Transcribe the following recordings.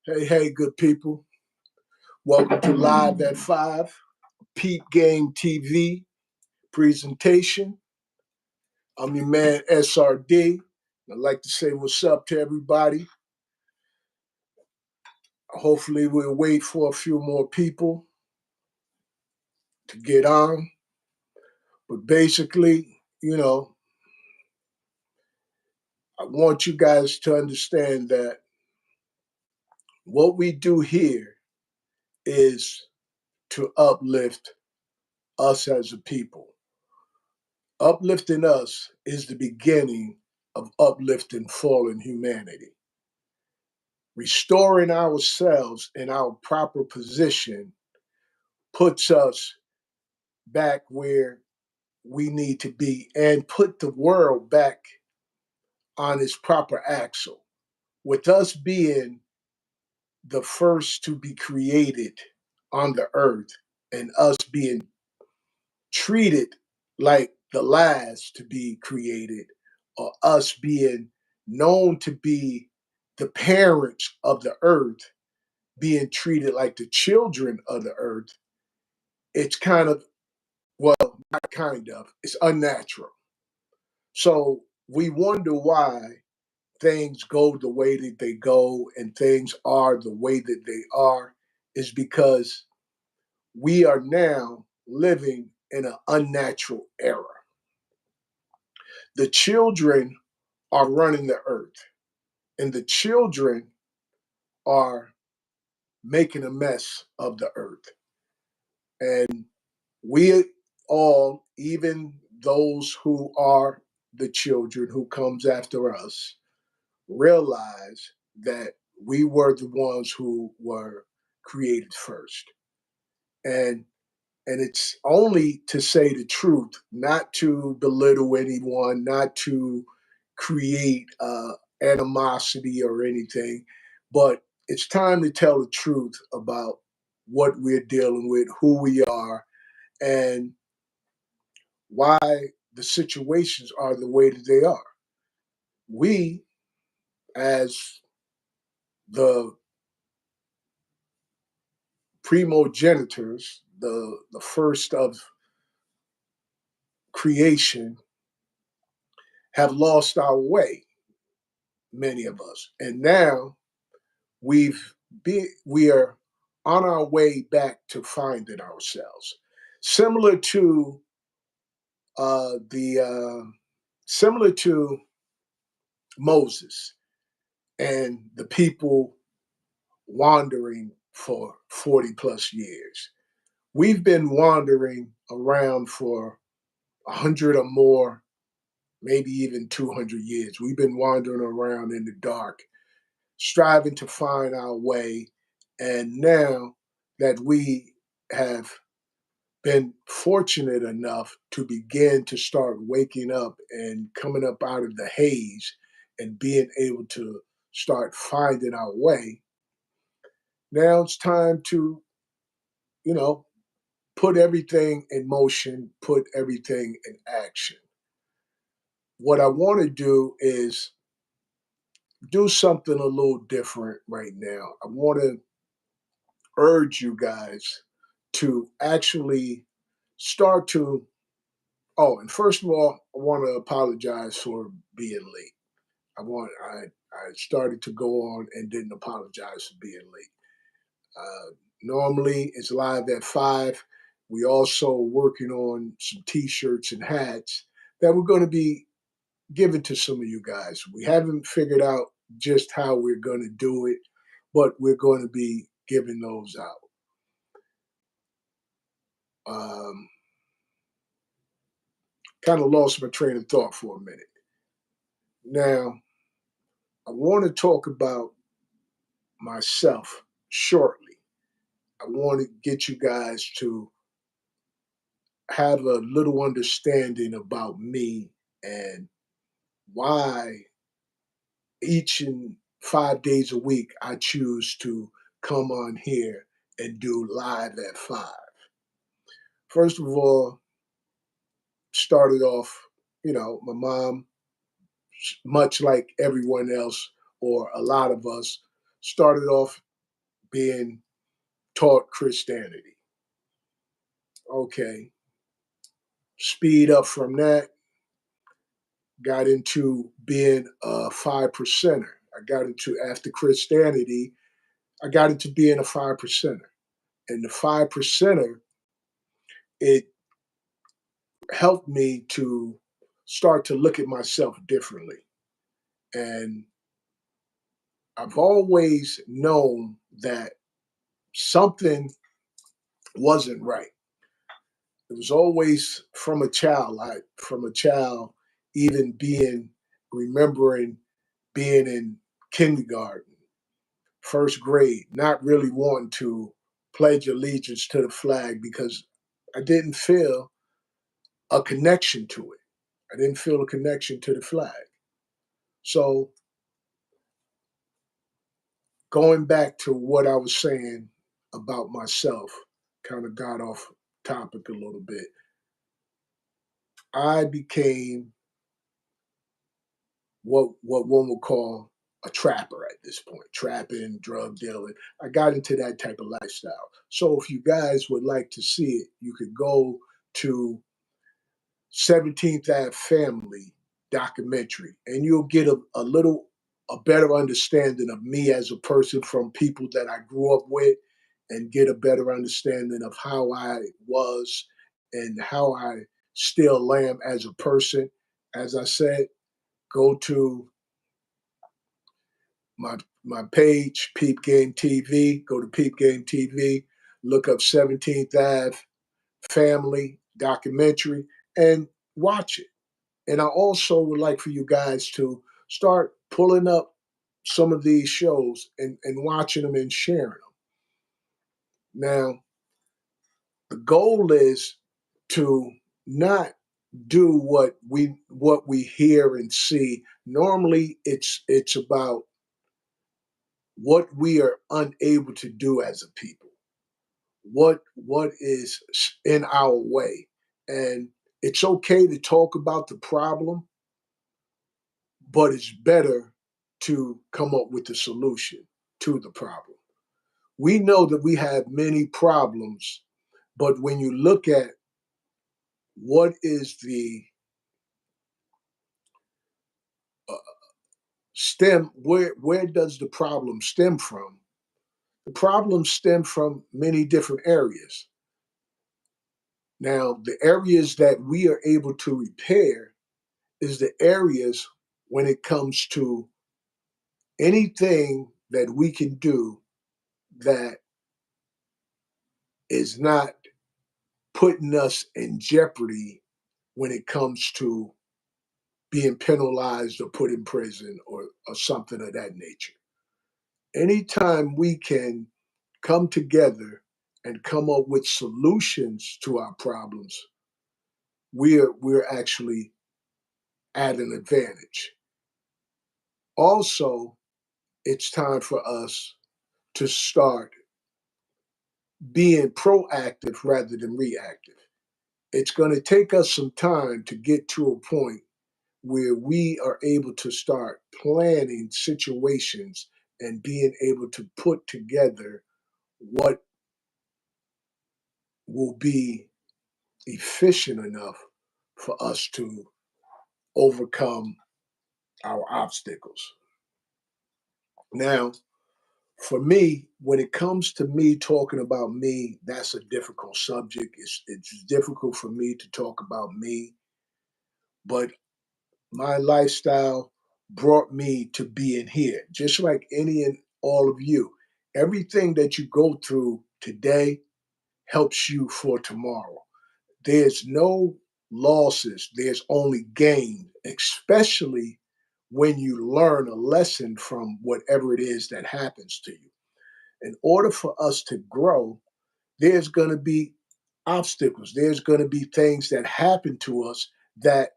Hey, good people. Welcome to Live at 5, Peep Game TV presentation. I'm your man, SRD. I'd like to say what's up to everybody. Hopefully, we'll wait for a few more people to get on. But basically, I want you guys to understand that what we do here is to uplift us as a people. Uplifting us is the beginning of uplifting fallen humanity. Restoring ourselves in our proper position puts us back where we need to be and put the world back on its proper axle. With us being the first to be created on the earth and us being treated like the last to be created, or us being known to be the parents of the earth, being treated like the children of the earth, it's kind of, well, not kind of, it's unnatural. So we wonder why things go the way that they go and things are the way that they are, is because we are now living in an unnatural era. The children are running the earth, and the children are making a mess of the earth. And we all, even those who are the children who comes after us, realize that we were the ones who were created first. And it's only to say the truth, not to belittle anyone, not to create animosity or anything, but it's time to tell the truth about what we're dealing with, who we are, and why the situations are the way that they are. We, as the primogenitors, the first of creation, have lost our way, many of us. And now we are on our way back to finding ourselves. Similar to the similar to Moses and the people wandering for 40 plus years. We've been wandering around for 100 or more, maybe even 200 years. We've been wandering around in the dark, striving to find our way. And now that we have been fortunate enough to begin to start waking up and coming up out of the haze and being able to start finding our way, now it's time to, you know, put everything in motion, put everything in action. What I want to do is do something a little different right now. I want to urge you guys to actually start to. Oh, and first of all, I want to apologize for being late. I started to go on and didn't apologize for being late. Normally it's live at 5. We also working on some t-shirts and hats that we're going to be giving to some of you guys. We haven't figured out just how we're going to do it, but we're going to be giving those out. Um, kind of lost my train of thought for a minute. Now, I want to talk about myself shortly. I want to get you guys to have a little understanding about me and why each and 5 days a week I choose to come on here and do live at 5. First of all, started off, my mom, much like everyone else or a lot of us, started off being taught Christianity. Okay, speed up from that, got into being a five percenter. I got into, after Christianity, I got into being a five percenter. And the five percenter, it helped me to start to look at myself differently. And I've always known that something wasn't right. It was always from a child, even remembering being in kindergarten, first grade, not really wanting to pledge allegiance to the flag because I didn't feel a connection to it. I didn't feel a connection to the flag. So going back to what I was saying about myself, kind of got off topic a little bit. I became what one would call a trapper at this point, trapping, drug dealing. I got into that type of lifestyle. So if you guys would like to see it, you could go to 17th Ave Family documentary, and you'll get a better understanding of me as a person from people that I grew up with, and get a better understanding of how I was and how I still am as a person. As I said, go to my page, Peep Game TV. Go to Peep Game TV, look up 17th Ave Family documentary, and watch it. And I also would like for you guys to start pulling up some of these shows and watching them and sharing them. Now, the goal is to not do what we hear and see. Normally, it's about what we are unable to do as a people. What is in our way, and it's okay to talk about the problem, but it's better to come up with the solution to the problem. We know that we have many problems, but when you look at what is the uh, where does the problem stem from? The problems stem from many different areas. Now, the areas that we are able to repair is the areas when it comes to anything that we can do that is not putting us in jeopardy when it comes to being penalized or put in prison or something of that nature. Anytime we can come together and come up with solutions to our problems, we're actually at an advantage. Also, it's time for us to start being proactive rather than reactive. It's going to take us some time to get to a point where we are able to start planning situations and being able to put together what will be efficient enough for us to overcome our obstacles. Now, for me, when it comes to me talking about me, that's a difficult subject. It's difficult for me to talk about me, but my lifestyle brought me to being here, just like any and all of you. Everything that you go through today helps you for tomorrow. There's no losses, there's only gain, especially when you learn a lesson from whatever it is that happens to you. In order for us to grow, there's going to be obstacles. There's going to be things that happen to us that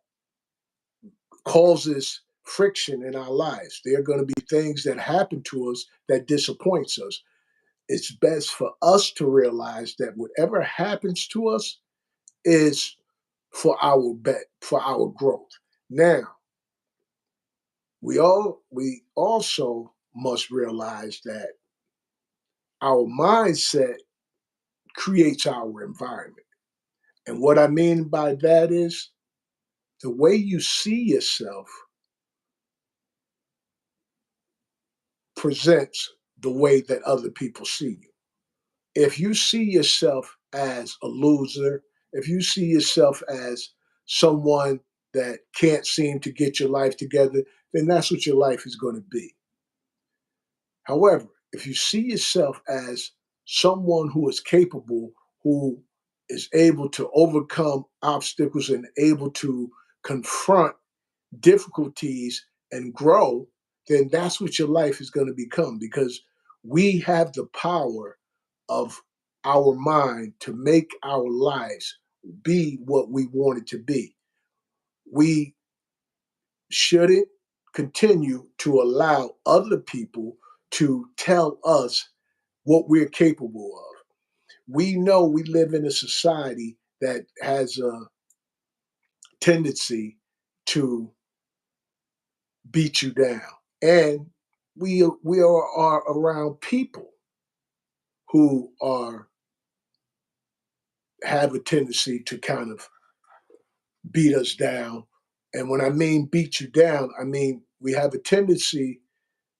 causes friction in our lives. There are going to be things that happen to us that disappoints us. It's best for us to realize that whatever happens to us is for our growth. Now, we also must realize that Our mindset creates our environment. And what I mean by that is the way you see yourself presents the way that other people see you. If you see yourself as a loser, if you see yourself as someone that can't seem to get your life together, then that's what your life is going to be. However, if you see yourself as someone who is capable, who is able to overcome obstacles and able to confront difficulties and grow, then that's what your life is going to become because we have the power of our mind to make our lives be what we want it to be. We shouldn't continue to allow other people to tell us what we're capable of. We know we live in a society that has a tendency to beat you down. And we are around people who are have a tendency to kind of beat us down. And when I mean beat you down, I mean we have a tendency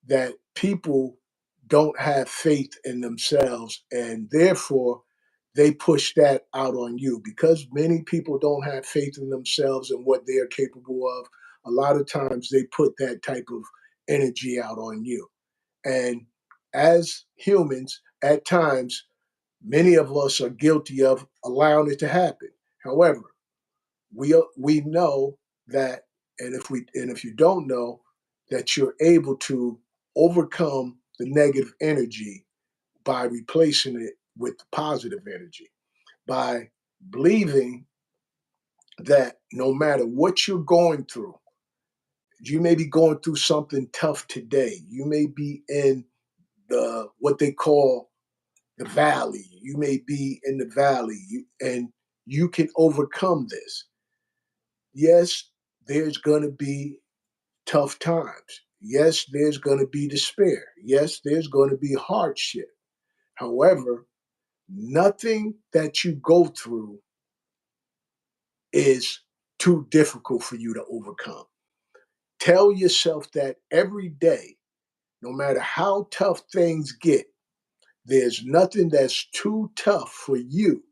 that people don't have faith in themselves and therefore they push that out on you because many people don't have faith in themselves and what they are capable of. A lot of times they put that type of energy out on you. And as humans, at times, many of us are guilty of allowing it to happen. However, we know that, and if you don't know, that you're able to overcome the negative energy by replacing it with positive energy, by believing that no matter what you're going through, you may be going through something tough today. You may be in the what they call the valley. You may be in the valley, and you can overcome this. Yes, there's going to be tough times. Yes, there's going to be despair. Yes, there's going to be hardship. However, nothing that you go through is too difficult for you to overcome. Tell yourself that every day, no matter how tough things get, there's nothing that's too tough for you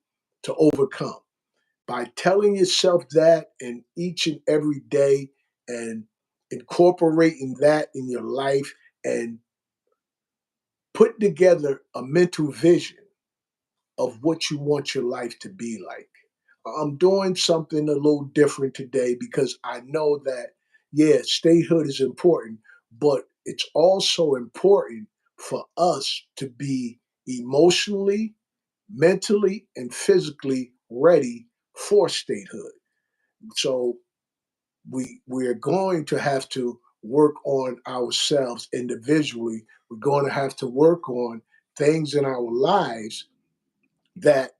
to overcome. By telling yourself that in each and every day and incorporating that in your life and putting together a mental vision of what you want your life to be like. I'm doing something a little different today because I know that, yeah, statehood is important, but it's also important for us to be emotionally, mentally, and physically ready for statehood. So we're going to have to work on ourselves individually. We're going to have to work on things in our lives that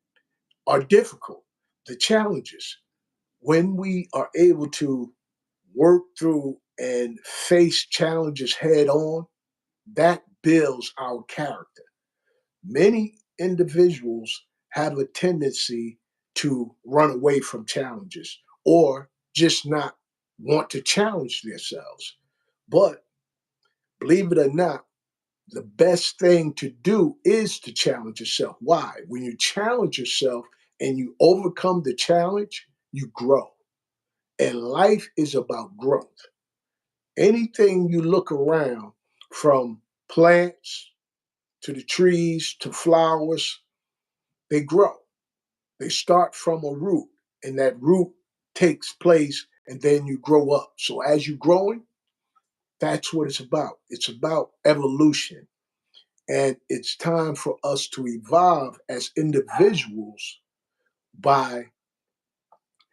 are difficult, the challenges. When we are able to work through and face challenges head on, that builds our character. Many individuals have a tendency to run away from challenges or just not want to challenge themselves. But believe it or not, the best thing to do is to challenge yourself. Why? When you challenge yourself and you overcome the challenge, you grow. And life is about growth. Anything you look around, from plants to the trees to flowers, they grow. They start from a root, and that root takes place, and then you grow up. So as you're growing, that's what it's about. It's about evolution. And it's time for us to evolve as individuals by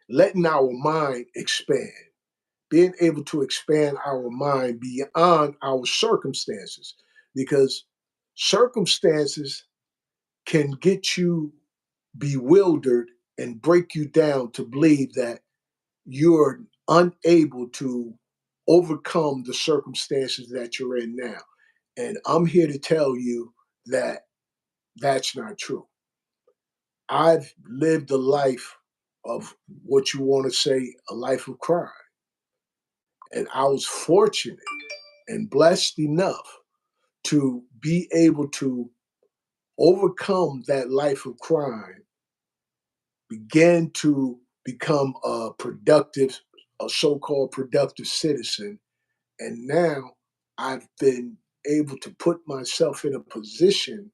letting our mind expand, being able to expand our mind beyond our circumstances, because circumstances can get you bewildered and break you down to believe that you're unable to overcome the circumstances that you're in now. And I'm here to tell you that That's not true. I've lived a life of what you want to say a life of crime. And I was fortunate and blessed enough to be able to overcome that life of crime, began to become a so-called productive citizen. And now I've been able to put myself in a position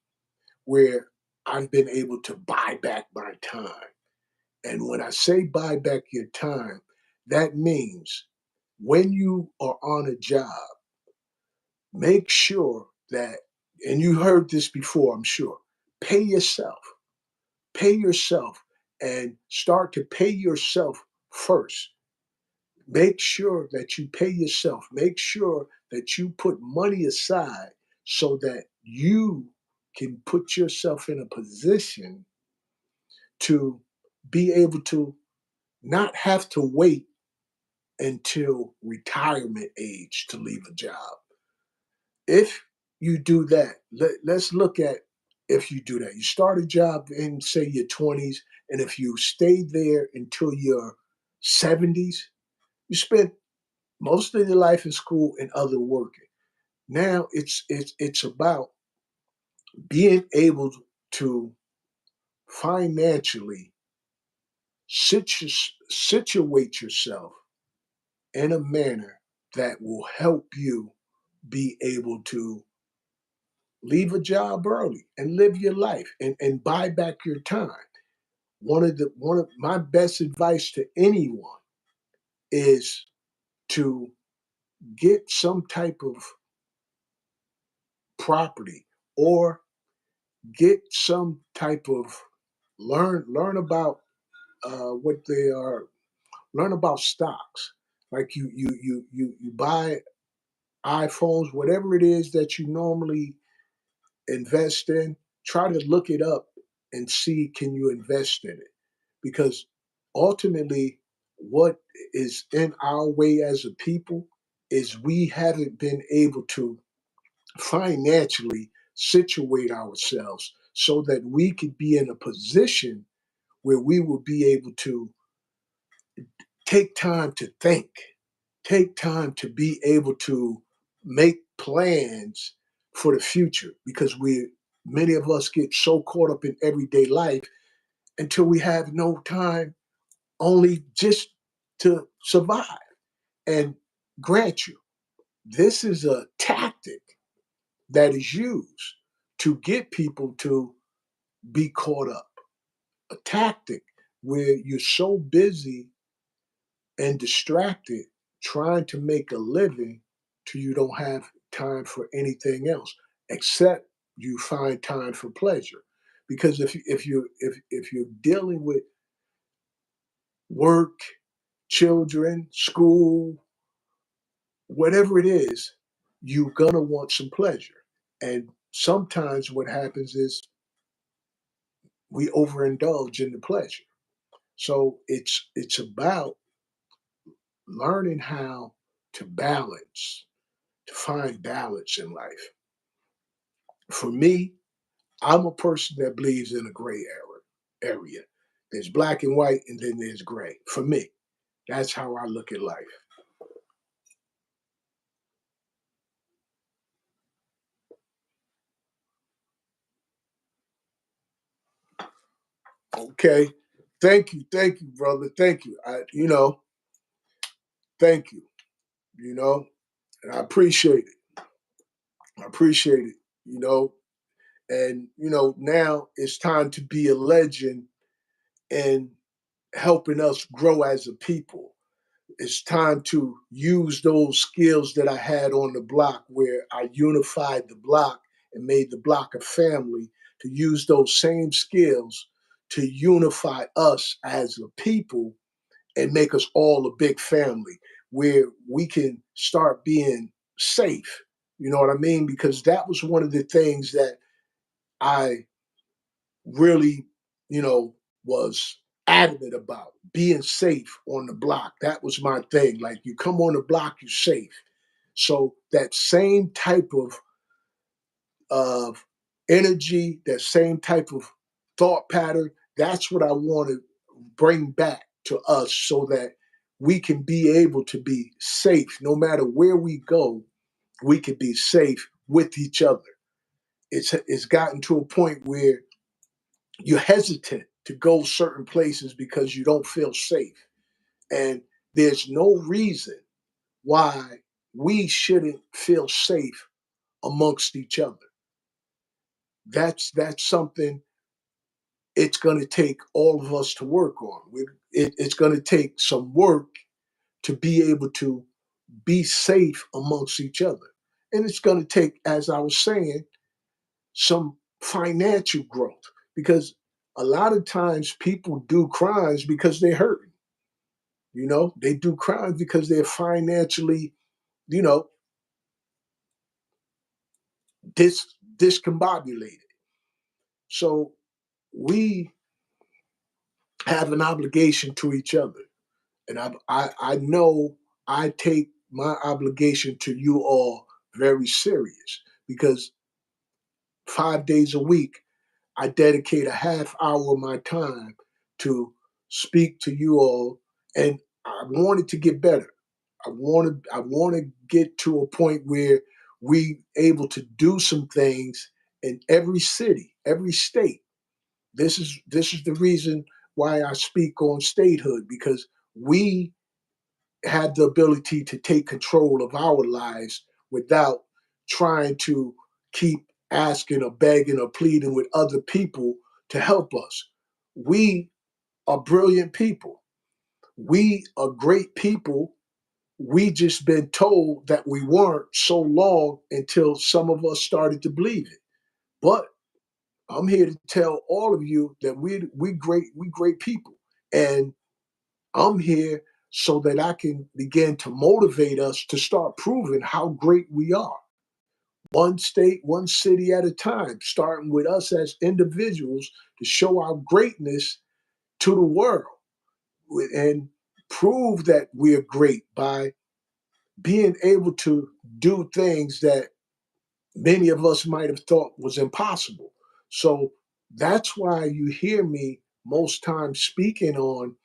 where I've been able to buy back my time. And when I say buy back your time, that means when you are on a job, make sure that, and you heard this before, I'm sure, pay yourself, pay yourself, and start to pay yourself first. Make sure that you pay yourself. Make sure that you put money aside so that you can put yourself in a position to be able to not have to wait until retirement age to leave a job. If you do that, let's look at, if you do that. You start a job in, say, your 20s, and if you stay there until your 70s, you spent most of your life in school and other working. Now it's about being able to financially situate yourself in a manner that will help you be able to leave a job early and live your life and buy back your time. One of my best advice to anyone is to get some type of property, or get some type of, learn about what they are, learn about stocks. Like you buy iPhones, whatever it is that you normally invest in, try to look it up and see, can you invest in it? Because ultimately, what is in our way as a people is we haven't been able to financially situate ourselves so that we could be in a position where we will be able to take time to think, take time to be able to make plans for the future, because we, many of us get so caught up in everyday life until we have no time only just to survive. And grant you, this is a tactic that is used to get people to be caught up. A tactic where you're so busy and distracted trying to make a living till you don't have time for anything else except you find time for pleasure. Because if you're dealing with work, children, school, whatever it is, you're gonna want some pleasure. And sometimes what happens is we overindulge in the pleasure. So it's about learning how to balance, to find balance in life. For me, I'm a person that believes in a gray area. There's black and white, and then there's gray. For me, that's how I look at life. Okay. Thank you, brother. Thank you. Thank you. You know, and I appreciate it. I appreciate it. You know, and now it's time to be a legend and helping us grow as a people. It's time to use those skills that I had on the block, where I unified the block and made the block a family, to use those same skills to unify us as a people and make us all a big family where we can start being safe. You know what I mean? Because that was one of the things that I really, you know, was adamant about, being safe on the block. That was my thing. Like, you come on the block, you're safe. So that same type of energy, that same type of thought pattern. That's what I want to bring back to us so that we can be able to be safe no matter where we go. We can be safe with each other. It's gotten to a point where you're hesitant to go certain places because you don't feel safe. And there's no reason why we shouldn't feel safe amongst each other. That's something it's going to take all of us to work on. It's going to take some work to be able to be safe amongst each other. And it's going to take, as I was saying, some financial growth because a lot of times people do crimes because they're hurting. They do crimes because they're financially, you know, discombobulated. So we have an obligation to each other. And I know I take my obligation to you all very serious because 5 days a week, I dedicate a half hour of my time to speak to you all. And I want it to get better. I want to get to a point where we able to do some things in every city, every state. This is the reason why I speak on statehood because we had the ability to take control of our lives without trying to keep asking or begging or pleading with other people to help us. We are brilliant people. We are great people. We just been told that we weren't so long until some of us started to believe it. But I'm here to tell all of you that we great people. And I'm here so that I can begin to motivate us to start proving how great we are. One state, one city at a time, starting with us as individuals to show our greatness to the world and prove that we are great by being able to do things that many of us might have thought was impossible. So that's why you hear me most times speaking on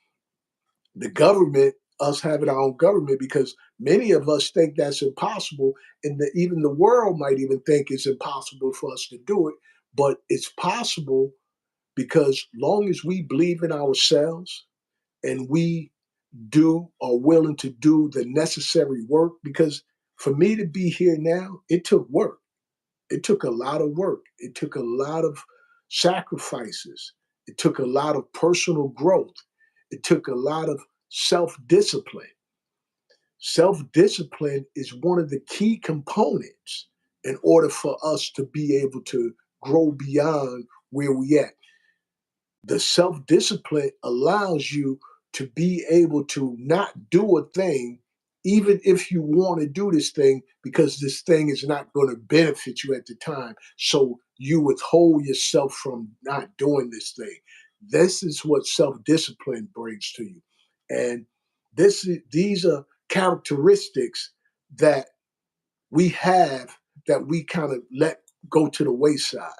the government, us having our own government, because many of us think that's impossible, and that even the world might even think it's impossible for us to do it. But it's possible because long as we believe in ourselves and we do are willing to do the necessary work, because for me to be here now, it took work. It took a lot of work. It took a lot of sacrifices. It took a lot of personal growth. It took a lot of self discipline. Self discipline is one of the key components in order for us to be able to grow beyond where we at. The self discipline allows you to be able to not do a thing, even if you want to do this thing, because this thing is not going to benefit you at the time. So you withhold yourself from not doing this thing. This is what self discipline brings to you. And these are characteristics that we have that we kind of let go to the wayside.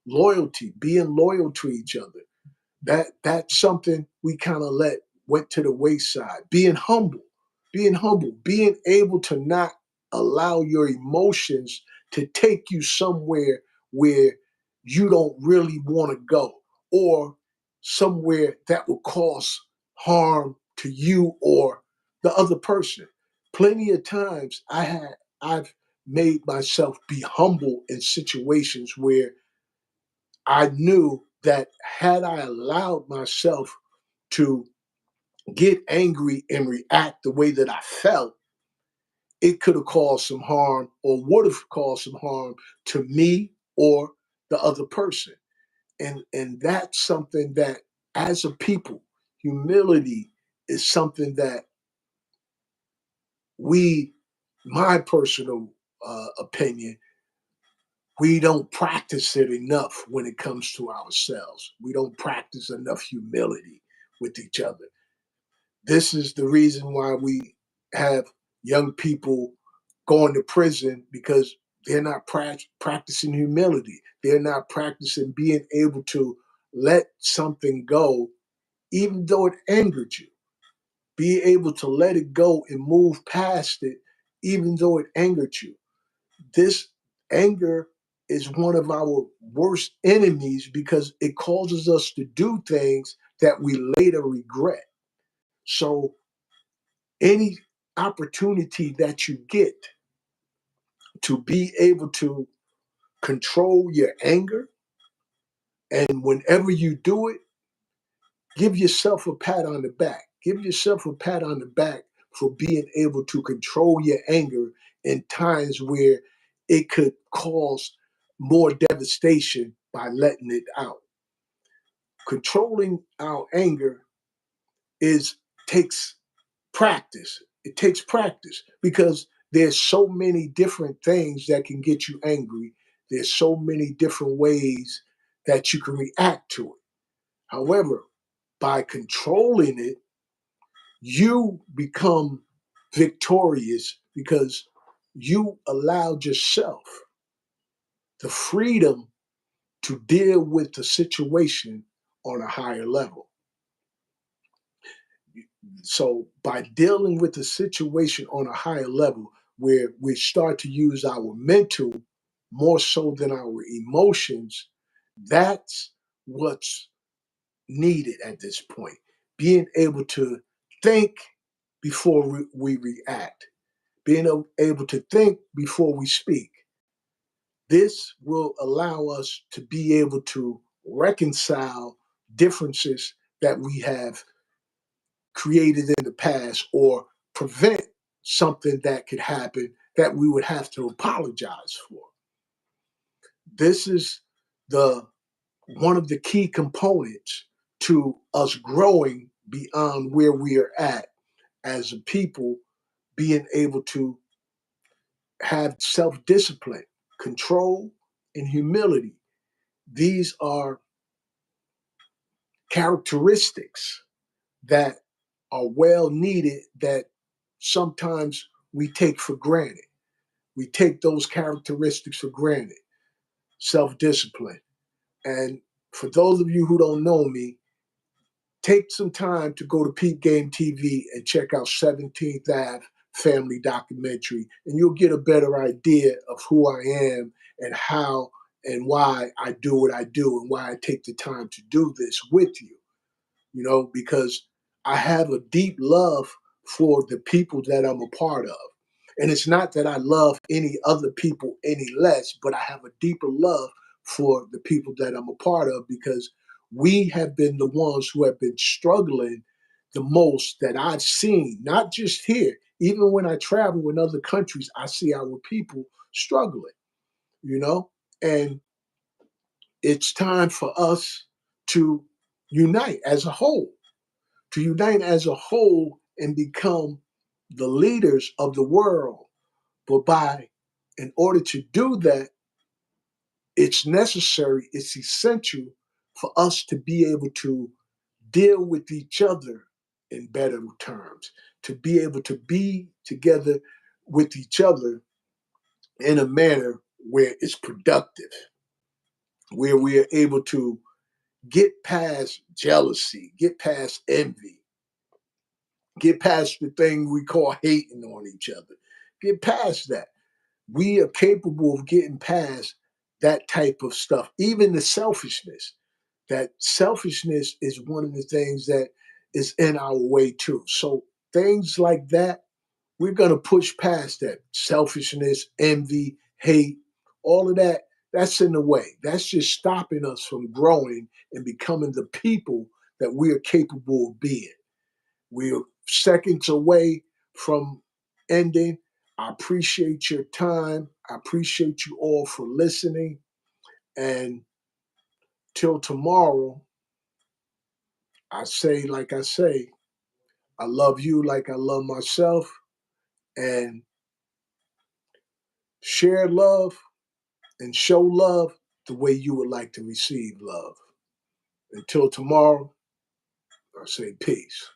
Loyalty, being loyal to each other, that's something we kind of let went to the wayside. Being humble, being able to not allow your emotions to take you somewhere where you don't really want to go, or somewhere that will cause harm to you or the other person. Plenty of times I've made myself be humble in situations where I knew that had I allowed myself to get angry and react the way that I felt, it could have caused some harm or would have caused some harm to me or the other person. And that's something that as a people, humility is something that we, my personal opinion, we don't practice it enough when it comes to ourselves. We don't practice enough humility with each other. This is the reason why we have young people going to prison because They're not practicing humility. They're not practicing being able to let something go, even though it angered you. Be able to let it go and move past it, even though it angered you. This anger is one of our worst enemies because it causes us to do things that we later regret. So, any opportunity that you get to be able to control your anger, and whenever you do it, give yourself a pat on the back. Give yourself a pat on the back for being able to control your anger in times where it could cause more devastation by letting it out. Controlling our anger is takes practice. It takes practice because there's so many different things that can get you angry. There's so many different ways that you can react to it. However, by controlling it, you become victorious because you allowed yourself the freedom to deal with the situation on a higher level. So, by dealing with the situation on a higher level, where we start to use our mental more so than our emotions, that's what's needed at this point. Being able to think before we react, being able to think before we speak. This will allow us to be able to reconcile differences that we have created in the past or prevent something that could happen that we would have to apologize for. This is the one of the key components to us growing beyond where we are at as a people, being able to have self-discipline, control, and humility. These are characteristics that are well needed that sometimes we take for granted. We take those characteristics for granted. Self-discipline. And for those of you who don't know me, take some time to go to Peep Game TV and check out 17th Ave Family Documentary, and you'll get a better idea of who I am and how and why I do what I do and why I take the time to do this with you. Because I have a deep love for the people that I'm a part of. And it's not that I love any other people any less, but I have a deeper love for the people that I'm a part of because we have been the ones who have been struggling the most that I've seen, not just here. Even when I travel in other countries, I see our people struggling, you know? And it's time for us to unite as a whole, and become the leaders of the world. But in order to do that, it's necessary, it's essential for us to be able to deal with each other in better terms, to be able to be together with each other in a manner where it's productive, where we are able to get past jealousy, get past envy, get past the thing we call hating on each other, get past that. We are capable of getting past that type of stuff, even the selfishness. That selfishness is one of the things that is in our way too. So things like that, we're going to push past that. Selfishness, envy, hate, all of that, that's in the way. That's just stopping us from growing and becoming the people that we are capable of being. We're seconds away from ending. I appreciate your time. I appreciate you all for listening. And till tomorrow, like I say, I love you like I love myself. And share love and show love the way you would like to receive love. Until tomorrow, I say peace.